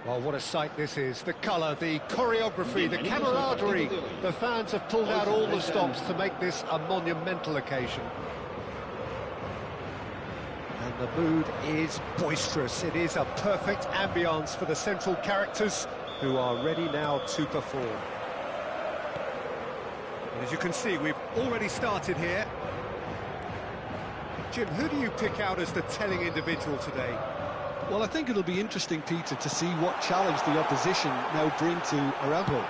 Well, what a sight this is. The colour, the choreography, the camaraderie. The fans have pulled out all the stops to make this a monumental occasion. And the mood is boisterous. It is a perfect ambience for the central characters who are ready now to perform. And as you can see, we've already started here. Jim, who do you pick out as the telling individual today? Well, I think it'll be interesting, Peter, to see what challenge the opposition now bring to Araujo.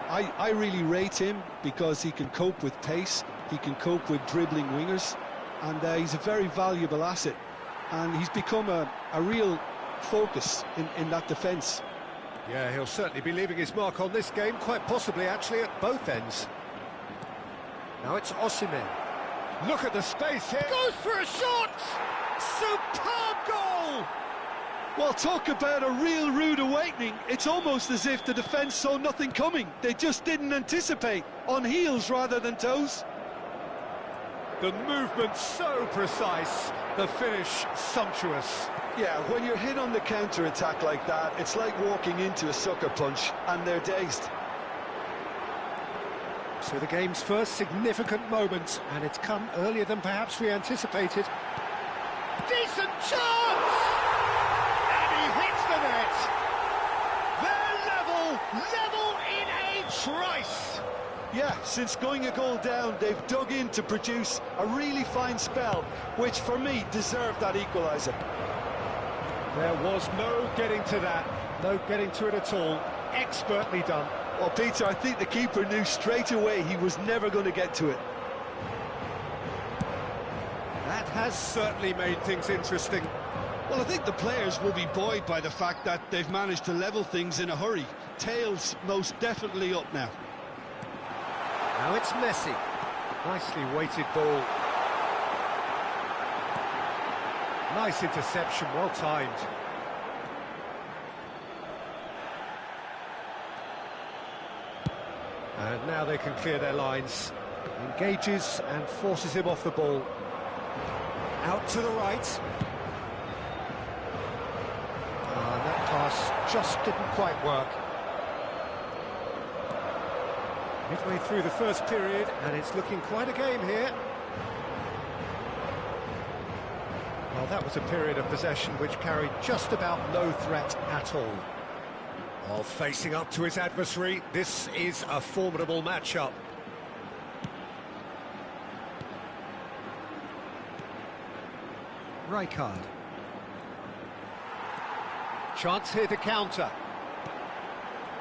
I really rate him because he can cope with pace, he can cope with dribbling wingers, and he's a very valuable asset. And he's become a real focus in that defence. Yeah, he'll certainly be leaving his mark on this game, quite possibly actually at both ends. Now it's Osimhen. Look at the space here. Goes for a shot! Superb goal! Well, talk about a real rude awakening. It's almost as if the defence saw nothing coming. They just didn't anticipate, on heels rather than toes. The movement so precise, the finish sumptuous. Yeah, when you're hit on the counter-attack like that, it's like walking into a sucker punch, and they're dazed. So the game's first significant moment, and it's come earlier than perhaps we anticipated. Decent chance! And he hits the net! They're level in a trice! Yeah, since going a goal down, they've dug in to produce a really fine spell, which for me deserved that equaliser. There was no getting to that, no getting to it at all. Expertly done. Well, Peter, I think the keeper knew straight away he was never going to get to it. That has certainly made things interesting. Well, I think the players will be buoyed by the fact that they've managed to level things in a hurry. Tails most definitely up now. Now it's Messi. Nicely weighted ball. Nice interception, well timed. And now they can clear their lines. Engages and forces him off the ball. Out to the right. That pass just didn't quite work. Midway through the first period, and it's looking quite a game here. Well, that was a period of possession which carried just about no threat at all. While facing up to his adversary, this is a formidable matchup. Rijkaard. Chance here to counter.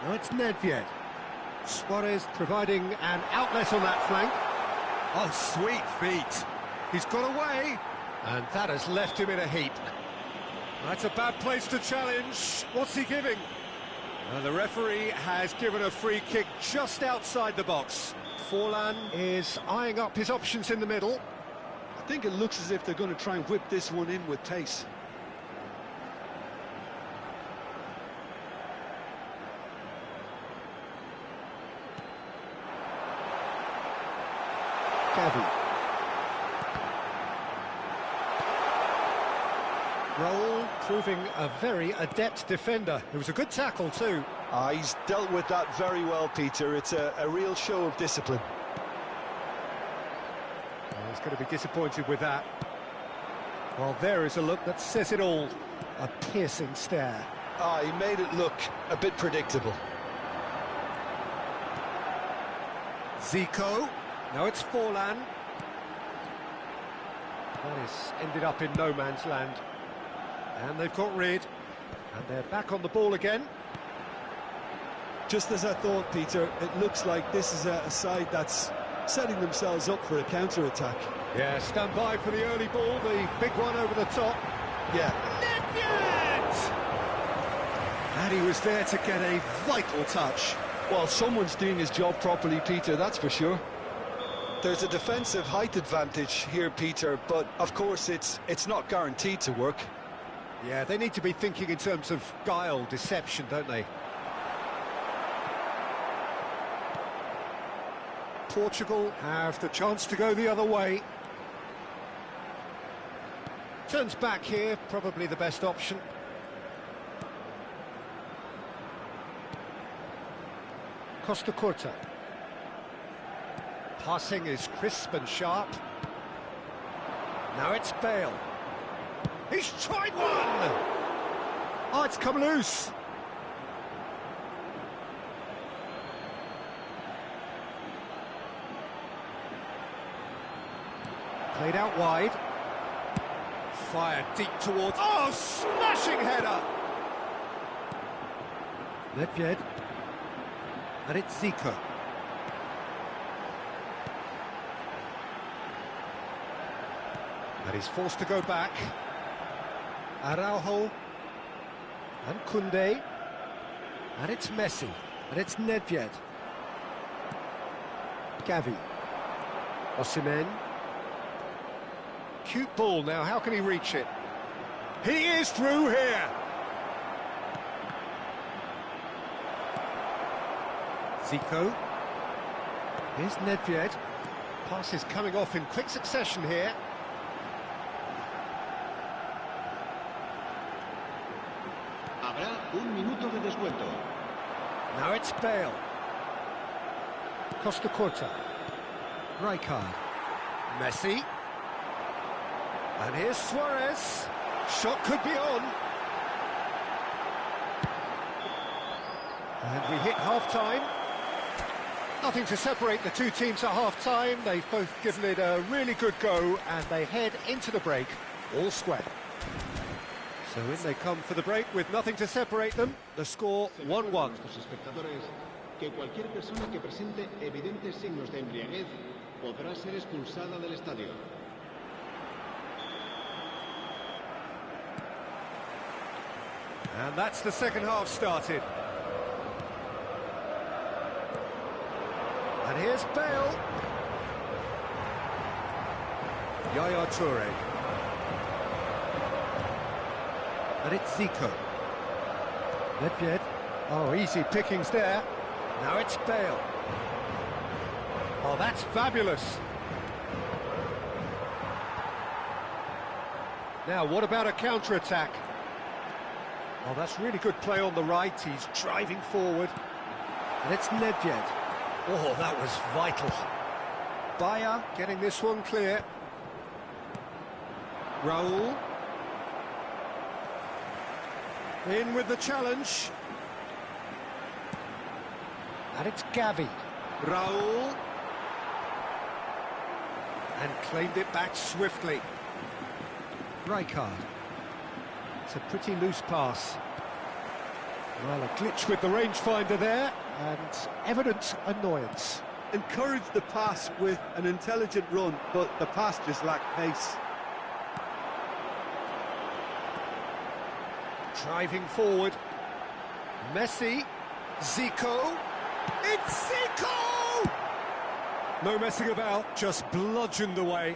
Now it's Nedved. Suarez providing an outlet on that flank. Oh, sweet feet. He's got away. And that has left him in a heap. That's a bad place to challenge. What's he giving? The referee has given a free kick just outside the box. Forlan is eyeing up his options in the middle. I think it looks as if they're going to try and whip this one in with pace. Gavi. Raul proving a very adept defender. It was a good tackle too. He's dealt with that very well, Peter. It's a real show of discipline. Well, he's going to be disappointed with that. Well, there is a look that says it all. A piercing stare. He made it look a bit predictable. Zico. Now it's Forlan. That is ended up in no man's land. And they've got rid. And they're back on the ball again. Just as I thought, Peter, it looks like this is a side that's setting themselves up for a counter-attack. Yeah, stand by for the early ball, the big one over the top. Yeah. Nedved! And he was there to get a vital touch. Well, someone's doing his job properly, Peter, that's for sure. There's a defensive height advantage here, Peter, but of course it's not guaranteed to work. Yeah, they need to be thinking in terms of guile, deception, don't they? Portugal have the chance to go the other way. Turns back here, probably the best option. Costa Curta. Passing is crisp and sharp. Now it's Bale. He's tried one! Oh, it's come loose. Played out wide. Fired deep towards... Oh, smashing header! Nedved. And it's Zico. And he's forced to go back. Araujo. And Koundé. And it's Messi. And it's Nedved. Gavi. Osimhen. Cute ball now, how can he reach it? He is through here! Zico. Here's Nedved. Pass is coming off in quick succession here. Habrá un minuto de descuento. Now it's Bale. Costa Curta. Rijkaard. Messi. And here's Suarez. Shot could be on. And we hit half-time. Nothing to separate the two teams at half-time. They've both given it a really good go, and they head into the break all square. So in they come for the break with nothing to separate them. The score 1-1. Que cualquier persona que presente evidentes signos de embriaguez podrá ser expulsada del estadio. And that's the second half started. And here's Bale. Yaya Toure. And it's Zico. Nedved. Oh, easy pickings there. Now it's Bale. Oh, that's fabulous. Now, what about a counter-attack? Oh, that's really good play on the right. He's driving forward. And it's Nedved. Oh, that was vital. Bayer getting this one clear. Raul. In with the challenge. And it's Gavi. Raul. And claimed it back swiftly. Rijkaard. It's a pretty loose pass. Well, a glitch with the rangefinder there, and evident annoyance. Encouraged the pass with an intelligent run, but the pass just lacked pace. Driving forward. Messi. Zico. It's Zico! No messing about, just bludgeoned away.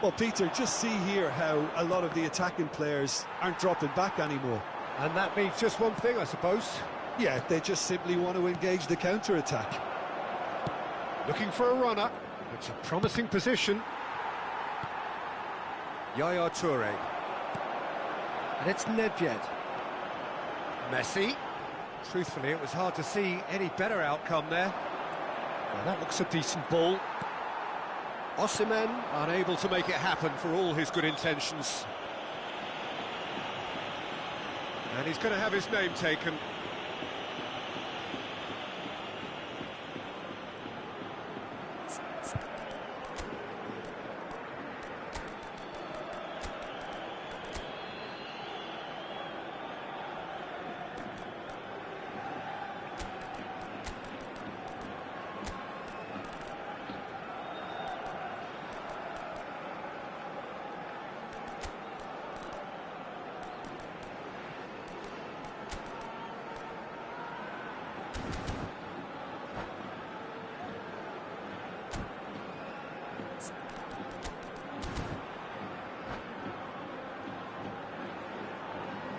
Well, Peter, just see here how a lot of the attacking players aren't dropping back anymore. And that means just one thing, I suppose. Yeah, they just simply want to engage the counter-attack. Looking for a runner. It's a promising position. Yaya Toure. And it's Nedved. Messi. Truthfully, it was hard to see any better outcome there. Well, that looks a decent ball. Osimhen unable to make it happen for all his good intentions. And he's going to have his name taken.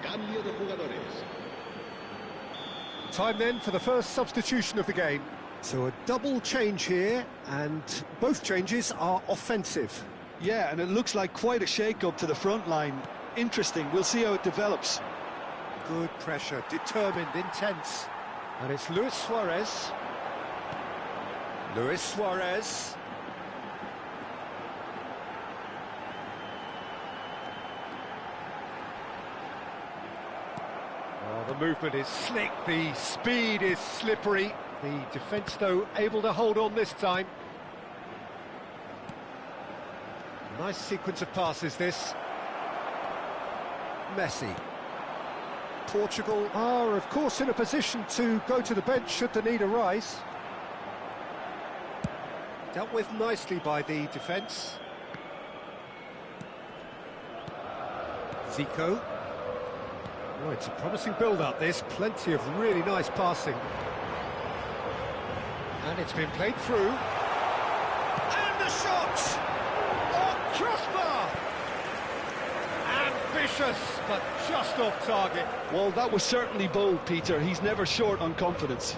Cambio de jugadores. Time then for the first substitution of the game. So a double change here, and both changes are offensive. Yeah, and it looks like quite a shake-up to the front line. Interesting, we'll see how it develops. Good pressure, determined, intense. And it's Luis Suarez. Luis Suarez. Oh, the movement is slick, the speed is slippery. The defence, though, able to hold on this time. Nice sequence of passes, this. Messi. Portugal are, of course, in a position to go to the bench should the need arise. Dealt with nicely by the defence. Zico. Oh, it's a promising build-up, this. Plenty of really nice passing. And it's been played through. And the shot! Oh, crossbar! Ambitious, but just off target. Well, that was certainly bold, Peter. He's never short on confidence.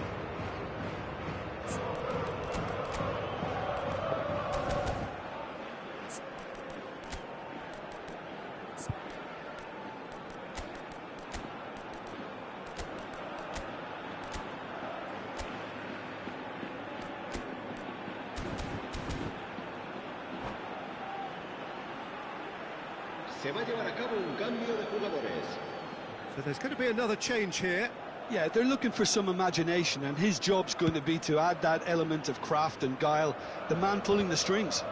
Se va a llevar a cabo un cambio de jugadores. So there's going to be another change here. Yeah, they're looking for some imagination, and his job's going to be to add that element of craft and guile, the man pulling the strings.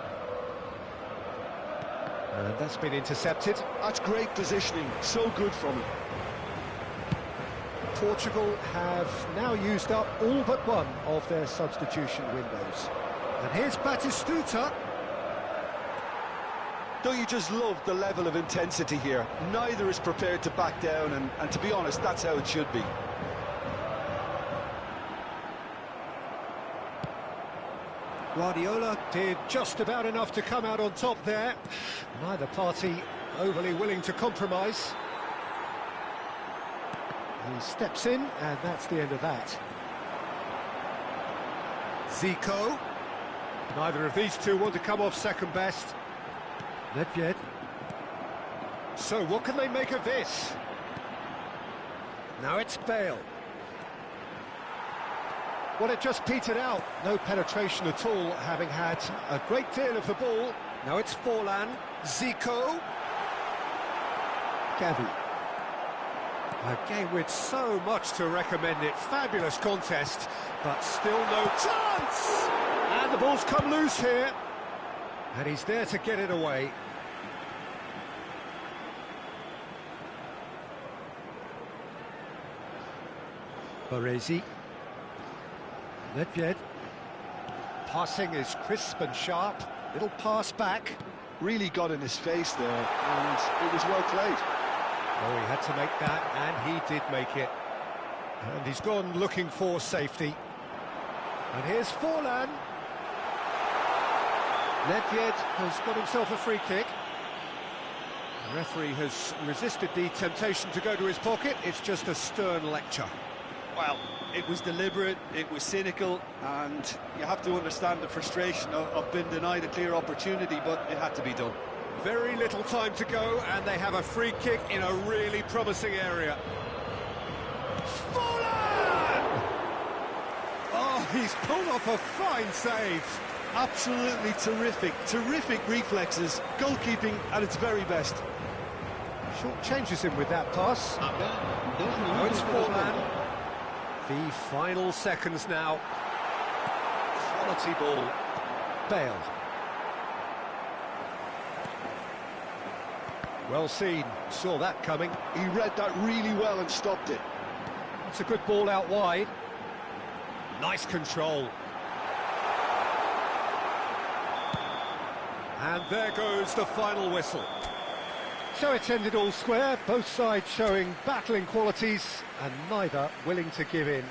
And that's been intercepted. That's great positioning, so good from him. Portugal have now used up all but one of their substitution windows. And here's Batistuta. Don't you just love the level of intensity here? Neither is prepared to back down, and to be honest, that's how it should be. Guardiola did just about enough to come out on top there. Neither party overly willing to compromise. He steps in, and that's the end of that. Zico. Neither of these two want to come off second best. Nedved. So what can they make of this? Now it's Bale. Well, it just petered out. No penetration at all, having had a great deal of the ball. Now it's Forlan. Zico. Gavi. A game with so much to recommend it. Fabulous contest, but still no chance! And the ball's come loose here. And he's there to get it away. Baresi. Nedved. Passing is crisp and sharp. Little pass back. Really got in his face there, and it was well played. Oh, he had to make that, and he did make it. And he's gone looking for safety. And here's Forlan. Nedved has got himself a free kick. The referee has resisted the temptation to go to his pocket. It's just a stern lecture. Well, it was deliberate, it was cynical, and you have to understand the frustration of being denied a clear opportunity, but it had to be done. Very little time to go, and they have a free kick in a really promising area. Forlan! Oh, he's pulled off a fine save. Absolutely terrific reflexes, goalkeeping at its very best. Short changes him with that pass. Now it's Forlan. The final seconds now. Quality ball. Bale. Well seen, saw that coming. He read that really well and stopped it. It's a good ball out wide. Nice control. And there goes the final whistle. So it's ended all square, both sides showing battling qualities and neither willing to give in.